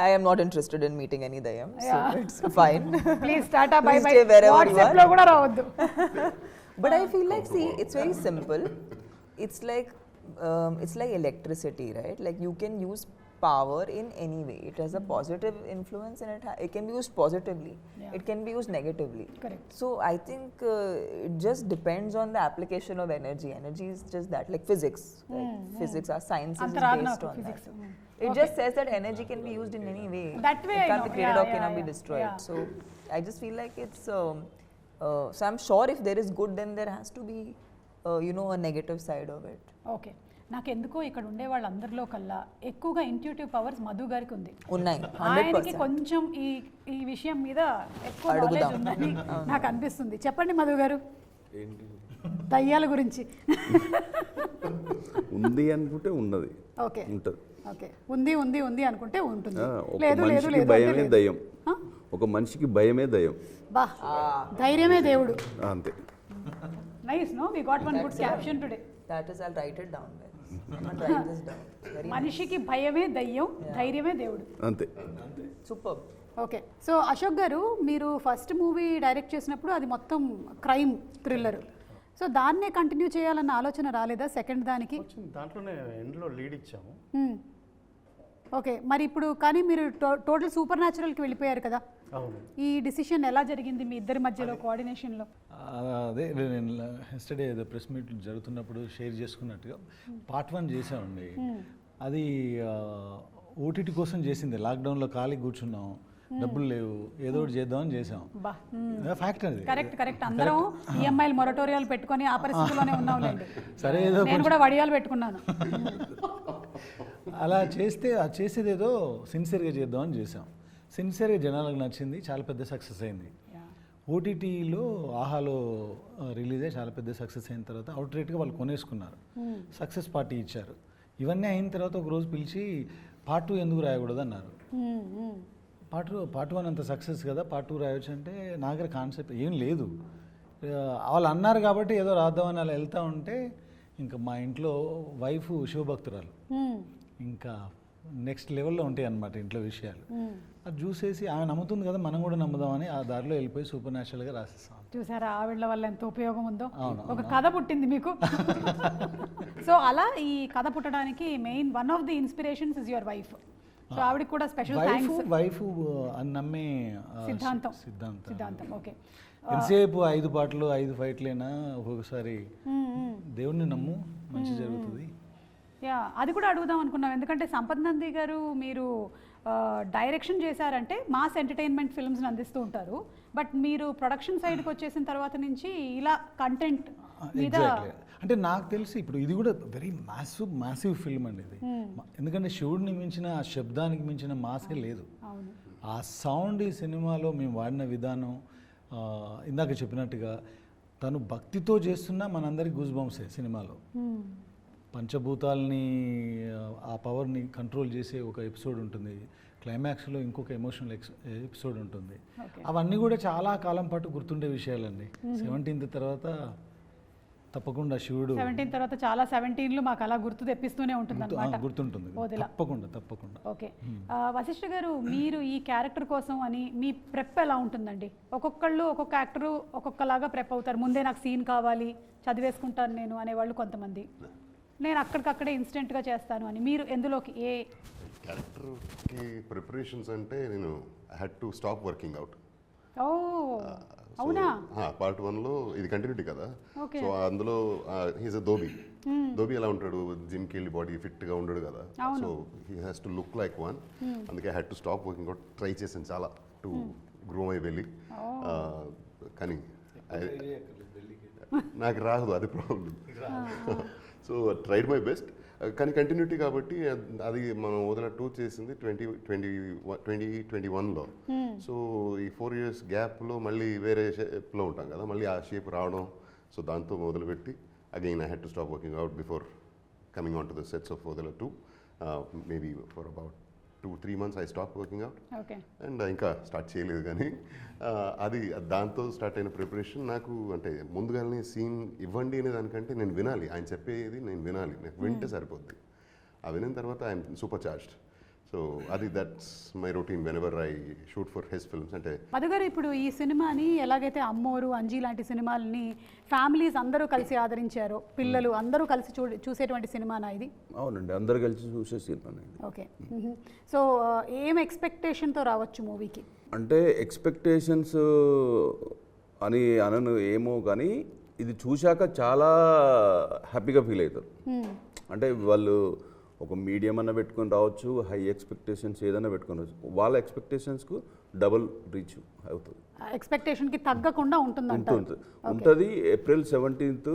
I am not interested in meeting any Dayyam, so it's fine. Please tata bye Please by. stay wherever you WhatsApp are. లో కూడా రావద్దు. But I feel like, see, it's very simple. It's like electricity, right? Like you can use power in any way. It has a positive influence and it can be used positively. Yeah. It can be used negatively. Correct. So I think it just depends on the application of energy. Energy is just that, like physics. Like physics, our science is అంతరాగ based నాకు on physics. that. It just says that energy can be used in any way. That way it I can't know. be created Yeah, or cannot yeah, be yeah. destroyed. Yeah. So I just feel like it's. So I'm sure if there is good, then there has to be, a negative side of it. Okay, నాకు ఎందుకో ఇక్కడ ఉండే వాళ్ళందరిలో కల్లా ఎక్కువగా intuitive powers Madhu గారికి ఉంది. ఉన్నాయి ఆయనకి 100%. కొంచెం ఈ విషయం మీద ఎక్కువ అడుగుదాం. నాలెడ్జ్ ఉందని నాకు అనిపిస్తుంది. చెప్పండి మధు గారు ఏంటి దయ్యాల గురించి. ఉంది అనుకుంటే ఉన్నది, ఓకే ఉంటుంది. ఓకే, ఉంది ఉంది ఉంది అనుకుంటే ఉంటుంది. ఒక లేదు లేదు మనిషికి లేదు అంటే భయమే లేదు. దయ్యం. ఆ? ఒక మనిషికి భయమే దయ్యం, బా, ధైర్యమే దేవుడు. అంతే. Nice, no we got one good caption today. That is, I'll write it down. I'm gonna write this down. Very మనిషికి భయమే దయ్యం, ధైర్యమే దేవుడు. అంతే. superb. Okay, so Ashok garu, మీరు ఫస్ట్ మూవీ డైరెక్ట్ చేసినప్పుడు అది మొత్తం క్రైమ్ థ్రిల్లర్. సో దాన్నే కంటిన్యూ చేయాలన్న ఆలోచన రాలేదా సెకండ్ దానికి? వచ్చింది, దాంట్లోనే ఎండ్లో లీడ్ ఇచ్చాము. ఓకే, మరి ఇప్పుడు కానీ మీరు టోటల్ సూపర్ న్యాచురల్కి వెళ్ళిపోయారు కదా. అవును. ఈ డిసిషన్ ఎలా జరిగింది మీ ఇద్దరి మధ్యలో కోఆర్డినేషన్లో? అదే నేను ఎస్టర్డే ఏదో ప్రెస్ మీట్ జరుగుతున్నప్పుడు షేర్ చేసుకున్నట్టుగా పార్ట్ 1 చేసామండి. అది ఓటీటీ కోసం చేసింది. లాక్డౌన్లో ఖాళీ కూర్చున్నాం, డబ్బులు లేవు, ఏదో ఒకటి చేద్దామని చేసాం. బా, ఫ్యాక్ట్ అది. కరెక్ట్. అందరం ఈఎంఐలు మొరటోరియాలు పెట్టుకొని ఆ పరిస్థితిలోనే ఉన్నాంలేండి. సరే, ఏదో నేను కూడా వడియాలు పెట్టుకున్నాను. అలా చేసేది ఏదో సిన్సియర్గా చేద్దామని చేసాం. సిన్సియర్గా జనాలకు నచ్చింది, చాలా పెద్ద సక్సెస్ అయింది. ఓటీటీలో ఆహాలో రిలీజ్ అయ్యి చాలా పెద్ద సక్సెస్ అయిన తర్వాత అవుట్ రేట్గా వాళ్ళు కొనేసుకున్నారు, సక్సెస్ పార్టీ ఇచ్చారు. ఇవన్నీ అయిన తర్వాత ఒక రోజు పిలిచి పార్ట్ 2 ఎందుకు రాయకూడదు అన్నారు. పార్ట్ 1 అంత సక్సెస్ కదా, పార్ట్ 2 రాయొచ్చు అంటే నా దగ్గర కాన్సెప్ట్ ఏం లేదు. వాళ్ళు అన్నారు కాబట్టి ఏదో రాద్దామని అలా వెళ్తూ ఉంటే ఇంకా మా ఇంట్లో వైఫ్ శివభక్తురాలు, ఇంకా నెక్స్ట్ లెవెల్లో ఉంటాయి అన్నమాట ఇంట్లో విషయాలు. అది చూసేసి ఆమె నమ్ముతుంది కదా, మనం కూడా నమ్ముదామని ఆ దారిలో వెళ్ళిపోయి సూపర్ న్యాచురల్గా రాసేస్తాం. చూసారా ఆవిడ వల్ల ఎంత ఉపయోగం ఉందో. అవును, ఒక కథ పుట్టింది మీకు. సో అలా ఈ కథ పుట్టడానికి main one of the inspirations is your wife. So ఆవిడకి కూడా స్పెషల్ థ్యాంక్స్. వైఫ్ అని నమ్మే సిద్ధాంతం. ఓకే, ఎంతసేపు 5 పాటలు 5 ఫైట్లైనా ఒక్కొక్కసారి దేవుణ్ణి నమ్ము, మంచి జరుగుతుంది. యా, అది కూడా అడుగుదాం అనుకున్నాం. ఎందుకంటే సంపత్ నంది గారు మీరు డైరెక్షన్ చేశారంటే మాస్ ఎంటర్టైన్మెంట్ ఫిల్మ్స్ని అందిస్తూ ఉంటారు. బట్ మీరు ప్రొడక్షన్ సైడ్కి వచ్చేసిన తర్వాత నుంచి ఇలా కంటెంట్ మీద అంటే నాకు తెలిసి ఇప్పుడు ఇది కూడా వెరీ మ్యాసివ్ ఫిల్మ్ అండి ఇది. ఎందుకంటే శివుడిని మించిన, ఆ శబ్దానికి మించిన మాసే లేదు. ఆ సౌండ్ ఈ సినిమాలో మేము వాడిన విధానం, ఇందాక చెప్పినట్టుగా తను భక్తితో చేస్తున్నా మనందరికి గూస్ బంప్సే సినిమాలో. పంచభూతాలని, ఆ పవర్ని కంట్రోల్ చేసే ఒక ఎపిసోడ్ ఉంటుంది, క్లైమాక్స్లో ఇంకొక ఎమోషనల్ ఎపిసోడ్ ఉంటుంది. అవన్నీ కూడా చాలా కాలం పాటు గుర్తుండే విషయాలండి. 17th తర్వాత తప్పకుండా శివుడు 17 తర్వాత చాలా 17లు మాకు అలా గుర్తు తెప్పిస్తూనే ఉంటుంది అన్నమాట. గుర్తుంటుంది తప్పకుండా. ఓకే, వశిష్ఠ గారు, మీరు ఈ క్యారెక్టర్ కోసం అని మీ ప్రెప్ ఎలా ఉంటుందండి? ఒక్కొక్కళ్ళు ఒక్కొక్క యాక్టరు ఒక్కొక్కలాగా ప్రెప్ అవుతారు. ముందే నాకు సీన్ కావాలి, చదివేసుకుంటాను నేను అనేవాళ్ళు కొంతమంది, నేను అక్కడికక్కడే ఇన్స్టెంట్గా చేస్తాను అని. మీరు ఎందులోకి ఏ క్యారెక్టర్కి ప్రిపరేషన్స్ అంటే నేను I had to stop working out. ఓ అవునా? పార్ట్ 1లో ఇది కంటిన్యూటీ కదా, సో అందులో హీస్ అ ధోబీ ఎలా ఉంటాడు, జిమ్కి వెళ్ళి బాడీ ఫిట్గా ఉండడు కదా, so he has to look like one. అందుకే I had to stop working out. Try చేశాను చాలా టు గ్రో మై బెల్లీ, కానీ నాకు రాదు, అది problem. So tried my best. కానీ కంటిన్యూటీ కాబట్టి అది మనం వదిన 2 చేసింది 2021లో. సో ఈ 4 years గ్యాప్లో మళ్ళీ వేరే షేప్లో ఉంటాం కదా, మళ్ళీ ఆ షేప్ రావడం. సో దాంతో మొదలుపెట్టి again I had to stop working out before coming on to the sets of వదిన 2. Maybe for about 2-3 months I stop working out. Okay. And ఇంకా స్టార్ట్ చేయలేదు కానీ అది దాంతో స్టార్ట్ అయిన ప్రిపరేషన్ నాకు అంటే ముందుగానే సీన్ ఇవ్వండి అనే దానికంటే నేను వినాలి, ఆయన చెప్పేది నేను వినాలి, నాకు వింటే సరిపోద్ది. ఆ వినిన తర్వాత ఐఎమ్ సూపర్ చార్జ్డ్. సో అది that's my routine when ever I shoot for his films. అంటే మధు గారు, ఇప్పుడు ఈ సినిమాని ఎలాగైతే అమ్మోరు, అంజీ లాంటి సినిమాలని ఫ్యామిలీస్ అందరూ కలిసి ఆదరించారో, పిల్లలు అందరూ కలిసి చూసేటువంటి సినిమానా ఇది? అవునండి, అందరు కలిసి చూసే సినిమా ఇది. ఓకే. సో ఏం ఎక్స్పెక్టేషన్తో రావచ్చు మూవీకి? అంటే ఎక్స్పెక్టేషన్స్ అని అనను ఏమో, కానీ ఇది చూశాక చాలా హ్యాపీగా ఫీల్ అవుతారు. అంటే వాళ్ళు ఒక మీడియం అన్న పెట్టుకొని రావచ్చు, హై ఎక్స్పెక్టేషన్స్ ఏదైనా పెట్టుకొని రావచ్చు, వాళ్ళ ఎక్స్పెక్టేషన్స్కు డబుల్ రీచ్ అవుతుంది. ఎక్స్పెక్టేషన్కి తగ్గకుండా ఉంటుంది. ఉంటుంది. April 17th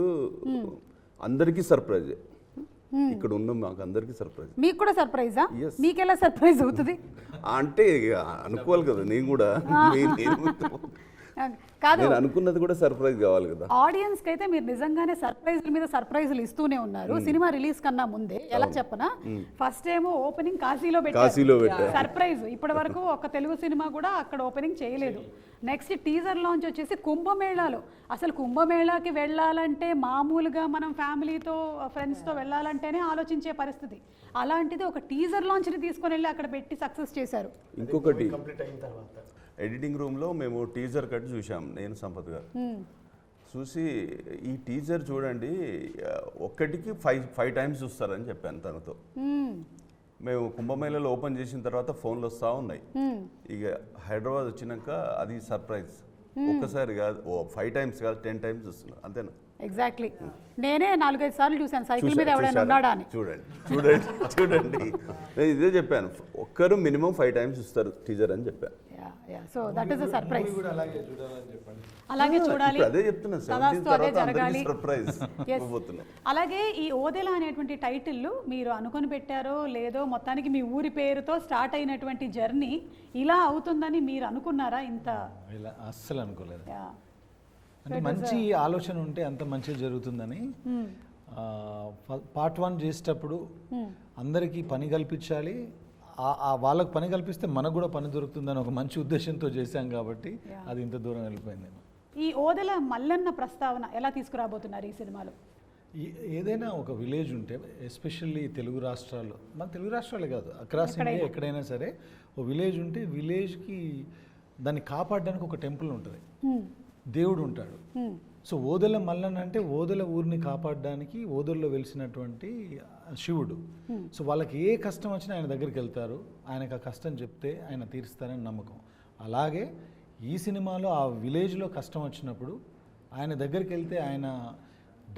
అందరికీ సర్ప్రైజ్. ఇక్కడ ఉన్న మాకు అందరికీ సర్ప్రైజ్. మీకు కూడా సర్ప్రైజా? Yes. మీకు ఎలా సర్ప్రైజ్ అవుతుంది? అంటే అనుకోవాలి కదా, నేను కూడా కాదు, నేను అనుకున్నది కూడా సర్ప్రైజ్ కావాలి కదా. ఆడియన్స్కి అయితే మీరు నిజంగానే సర్ప్రైజుల మీద సర్ప్రైజులు ఇస్తూనే ఉన్నారు. సినిమా రిలీజ్ కన్నా ముందే ఎలా చెప్పనా, ఫస్ట్ ఏమో ఓపెనింగ్ కాశీలో పెట్టారు సర్ప్రైజ్. ఇప్పటి వరకు ఒక తెలుగు సినిమా కూడా అక్కడ ఓపెనింగ్ చేయలేదు. నెక్స్ట్ టీజర్ లాంచ్ వచ్చేసి కుంభమేళాలో. అసలు కుంభమేళాకి వెళ్ళాలంటే మామూలుగా మనం ఫ్యామిలీతో ఫ్రెండ్స్తో వెళ్ళాలంటేనే ఆలోచించే పరిస్థితి. అలాంటిది ఒక టీజర్ లాంచ్ని తీసుకొని వెళ్ళి అక్కడ పెట్టి సక్సెస్ చేశారు. ఇంకొకటి, కంప్లీట్ అయిన తర్వాత ఎడిటింగ్ రూమ్లో మేము టీజర్ కట్ చూసాం, నేను సంపత్ గారు చూసి ఈ టీజర్ చూడండి ఒక్కటికి 5 times చూస్తారని చెప్పాను తనతో. మేము కుంభమేళలో ఓపెన్ చేసిన తర్వాత ఫోన్లు వస్తూ ఉన్నాయి. ఇక హైదరాబాద్ వచ్చినాక అది సర్ప్రైజ్. ఒక్కసారి కాదు, 5 times కాదు, 10 times చూస్తున్నారు, అంతేనా? ఎగ్జాక్ట్లీ. నేనే 4-5 సార్లు చూశాను సైకిల్ మీద ఎవడైనా ఉన్నాడా అని. చూడండి నేను ఇదే చెప్పాను, ఒక్కరు మినిమం 5 times చూస్తారు టీజర్ అని చెప్పాను. So that is the surprise. అలాగే చూడాలని చెప్పండి. అలాగే చూడాలి, అదే చెప్తున్నా, తదాస్తు అదే జరగాలి. సర్ప్రైజ్. అలాగే ఈ ఓదెల అనేటువంటి టైటిల్ మీరు అనుకొని పెట్టారో లేదో, మొత్తానికి మీ ఊరి పేరుతో స్టార్ట్ అయినటువంటి జర్నీ ఇలా అవుతుందని మీరు అనుకున్నారా? ఇంత ఇలా అస్సలు అనుకోలేదు. అంటే మంచి ఆలోచన ఉంటే అంత మంచిగా జరుగుతుందని. Part 1 చేసేటప్పుడు అందరికీ పని కల్పించాలి, వాళ్ళకు పని కల్పిస్తే మనకు కూడా పని దొరుకుతుందని ఒక మంచి ఉద్దేశంతో చేశాం కాబట్టి అది ఇంత దూరం వెళ్ళిపోయింది. ఈ ఓదెల మల్లన్న ప్రస్తావన ఎలా తీసుకురాబోతున్నారు ఈ సినిమాలో? ఏదైనా ఒక విలేజ్ ఉంటే, ఎస్పెషల్లీ తెలుగు రాష్ట్రాల్లో, మన తెలుగు రాష్ట్రాలే కాదు, అక్రాస్ ఇండియా ఎక్కడైనా సరే ఒక విలేజ్ ఉంటే విలేజ్కి దాన్ని కాపాడడానికి ఒక టెంపుల్ ఉంటుంది, దేవుడు ఉంటాడు. సో ఓదెల మల్లన్న అంటే ఓదెల ఊరిని కాపాడడానికి ఓదెల్లో వెలిసినటువంటి శివుడు. సో వాళ్ళకి ఏ కష్టం వచ్చినా ఆయన దగ్గరికి వెళ్తారు, ఆయనకు ఆ కష్టం చెప్తే ఆయన తీరుస్తారని నమ్మకం. అలాగే ఈ సినిమాలో ఆ విలేజ్లో కష్టం వచ్చినప్పుడు ఆయన దగ్గరికి వెళ్తే ఆయన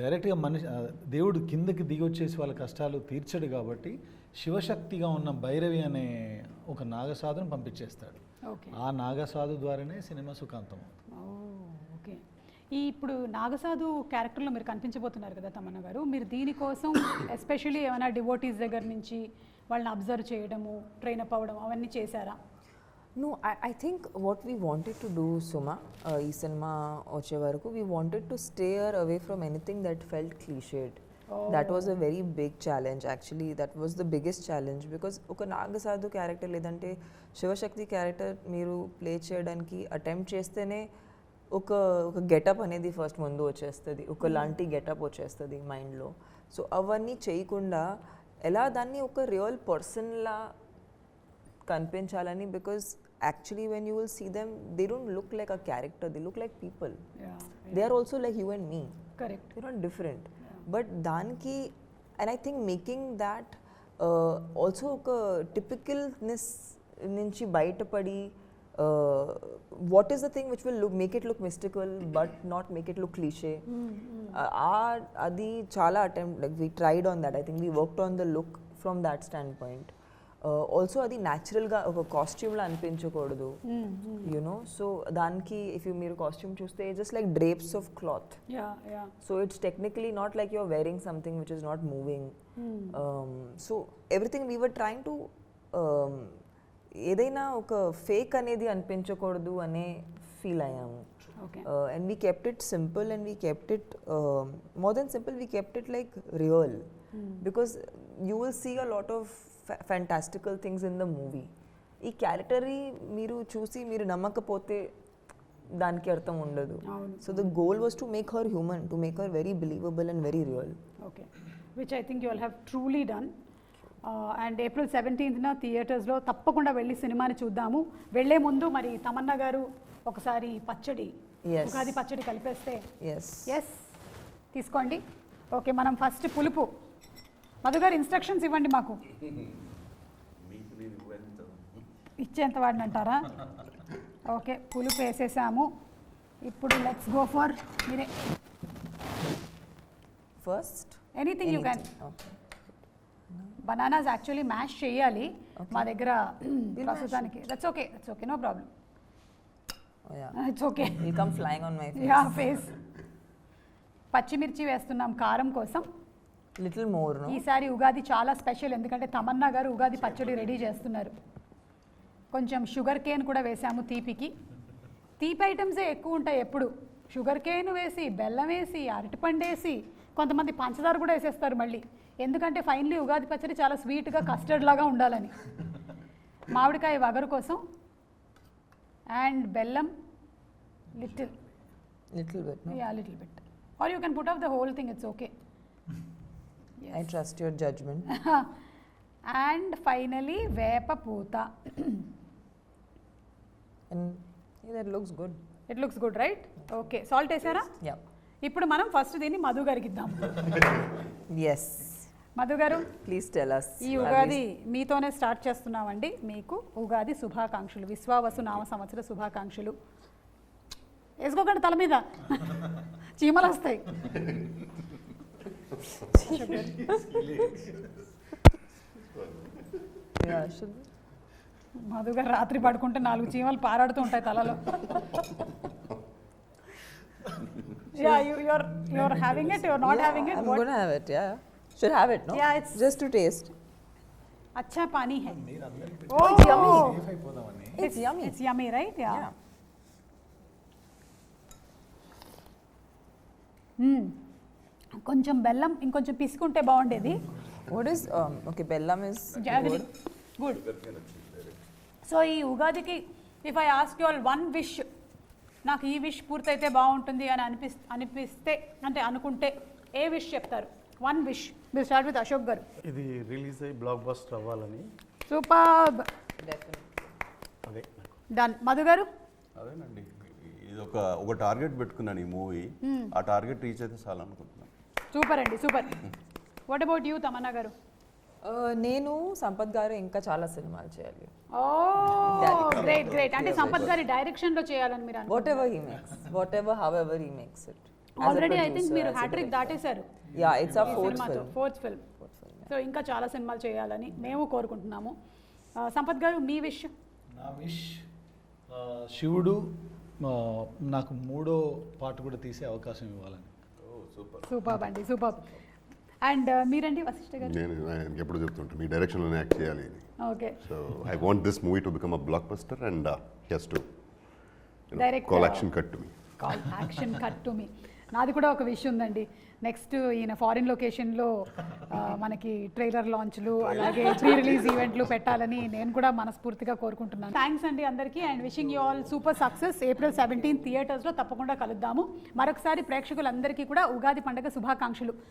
డైరెక్ట్గా దేవుడు కిందకి దిగి వచ్చేసి వాళ్ళ కష్టాలు తీర్చడు కాబట్టి శివశక్తిగా ఉన్న భైరవి అనే ఒక నాగసాధును పంపించేస్తాడు. ఆ నాగసాధు ద్వారానే సినిమా సుఖాంతం. ఓకే. ఇప్పుడు నాగసాధు క్యారెక్టర్లో మీరు కనిపించబోతున్నారు కదా తమన్నా గారు, మీరు దీనికోసం ఎస్పెషల్లీ ఏమైనా డివోటీస్ దగ్గర నుంచి వాళ్ళని అబ్జర్వ్ చేయడము, ట్రైన్ అప్ అవ్వడం అవన్నీ చేశారా? No, I think what we wanted to do, Suma, ee cinema vache varaku, we wanted to steer away from anything that felt cliched. That was a very big challenge actually. That was the biggest challenge because oka Nagasadhu character ledante Shivashakti character meeru play cheyadaniki attempt chestene oka getup anedi first mundu vachestadi, oka lanti getup vachestadi mind lo. So avanni cheyikunda ela danni oka real person la కనిపించాలని, because actually when you will see them they don't look like a character, they look like people. They are also like you and me. Correct. They're not different. But danki, and I think making that also oka typicalness nunchi baita padi, what is the thing which will make it look mystical but not make it look cliche. Adi chala attempt, like we tried on that. I think we worked on the look from that standpoint. Also అది న్యాచురల్గా ఒక కాస్ట్యూమ్లో అనిపించకూడదు, you know. So దానికి if you మీరు costume చూస్తే just like drapes of cloth. So it's technically not like you are wearing something which is not moving. So everything we were trying to ఏదైనా ఒక ఫేక్ అనేది అనిపించకూడదు అనే ఫీల్ అయ్యాము. Okay And we kept it simple, and we kept it more than simple, we kept it like real, because you will see a lot of fantastical things in the movie. ఈ character మీరు చూసి మీరు నమ్మకపోతే దానికి అర్థం ఉండదు. So the goal was to make her human, to make her very believable and very real. Okay which I think you will have truly done. And April 17th థియేటర్స్లో తప్పకుండా వెళ్ళి సినిమాని చూద్దాము. వెళ్ళే ముందు మరి తమన్నా గారు ఒకసారి పచ్చడి, Yes. ఉగాది పచ్చడి కలిపేస్తే. ఎస్ ఎస్ తీసుకోండి. ఓకే మనం ఫస్ట్ పులుపు. మధు గారు ఇన్స్ట్రక్షన్స్ ఇవ్వండి మాకు. ఇచ్చేంత వాడినంటారా? ఓకే పులుపు వేసేసాము. ఇప్పుడు లెట్స్ గో ఫర్ మీరే first anything you can. Bananas actually mash చేయాలి మా దగ్గర ప్రస్తుతానికి. That's okay no problem. It's okay will come flying on my yeah face. పచ్చిమిర్చి వేస్తున్నాం కారం కోసం. Little more. ఈసారి ఉగాది చాలా స్పెషల్, ఎందుకంటే తమన్నా గారు ఉగాది పచ్చడి రెడీ చేస్తున్నారు. కొంచెం షుగర్ కేన్ కూడా వేసాము తీపికి. తీపి ఐటమ్సే ఎక్కువ ఉంటాయి ఎప్పుడు. షుగర్ కేన్ వేసి, బెల్లం వేసి, అరటిపండు వేసి, కొంతమంది పంచదార కూడా వేసేస్తారు మళ్ళీ, ఎందుకంటే ఫైనలీ ఉగాది పచ్చడి చాలా స్వీట్గా కస్టర్డ్ లాగా ఉండాలని. మామిడికాయ వగరు కోసం అండ్ బెల్లం little bit. Little bit, or you can put off the whole thing, it's okay. I trust your judgment. And finally వేప పూత. And yeah, that looks good. It looks good right? Okay salt వేసారా? Yeah. ఇప్పుడు మనం first దీన్ని మధు గారికి ఇద్దాం. Yes. Madhu గారు Please tell us. ఈ ఉగాది మీతోనే స్టార్ట్ చేస్తున్నామండి. మీకు ఉగాది శుభాకాంక్షలు, విశ్వావసు నామ సంవత్సర శుభాకాంక్షలు. వేసుకోకండి తల మీద, చీమలు వస్తాయి. Yeah, should మధు గారు రాత్రి పడుకుంటే 4 చీమలు పారాడుతూ ఉంటాయి తలలో. Yeah, you're having it, you're not having it. I'm What? gonna have it. Yeah. Should have it, no? Yeah, it's just to taste. अच्छा पानी है. Oh, it's yummy. It's yummy. It's yummy, right? Yeah. కొంచెం బెల్లం ఇంకొంచెం పిసుకుంటే బాగుండేది. What is okay? Bellam is జాగ్రత్త. good. Good. So ఈ ఉగాదికి if I ask you all one wish, నాకు ఈ విష్ పూర్తయితే బాగుంటుంది అని అనిపిస్తే అంటే అనుకుంటే ఏ విష్ చెప్తారు? One wish. మీరు స్టార్ట్ విత్ అశోక్ గారు. ఇది రిలీజ్ అయ్యి బ్లాక్ బస్టర్ అవ్వాలని. సూపర్. Definitely. అదే డన్. మధు గారు? అదేనండి, ఇది ఒక టార్గెట్ పెట్టుకున్నాను ఈ మూవీ. ఆ టార్గెట్ రీచ్ అయితే చాలు అనుకుంటున్నాను. సూపర్ అండి, super. What about you Tamannaah గారు? నేను సంపత్ గారు ఇంకా చాలా సినిమాలు చేయాలి. ఓ గ్రేట్. అంటే సంపత్ గారి డైరెక్షన్ లో చేయాలని మీరు Whatever he makes, however he makes it. Already I think మీరు హ్యాట్రిక్ దాటేశారు. Yeah, it's our fourth film. So ఇంకా చాలా సినిమాలు చేయాలని మేము కోరుకుంటున్నాము. సంపత్ గారు మీ విష్? నా విష్ శివుడు నాకు 3వ పార్ట్ కూడా తీసే అవకాశం ఇవ్వాలని. సూపర్ అండి, సూపర్. అండ్ మీరండి వశిష్ఠ గారు? నేను ఎప్పుడు చెప్తుంటాను మీ డైరెక్షన్లోనే యాక్ట్ చేయాలి అని. Okay. So I want this movie to become a blockbuster and he's to Direct, call action cut to me. Call action cut to me. నాది కూడా ఒక విషయం ఉందండి. నెక్స్ట్ ఈయన ఫారిన్ లొకేషన్లో మనకి ట్రైలర్ లాంచ్లు అలాగే ప్రీ రిలీజ్ ఈవెంట్లు పెట్టాలని నేను కూడా మనస్ఫూర్తిగా కోరుకుంటున్నాను. థ్యాంక్స్ అండి అందరికీ and wishing you all super success. April 17 థియేటర్స్లో తప్పకుండా కలుద్దాము. మరొకసారి ప్రేక్షకులందరికీ కూడా ఉగాది పండుగ శుభాకాంక్షలు.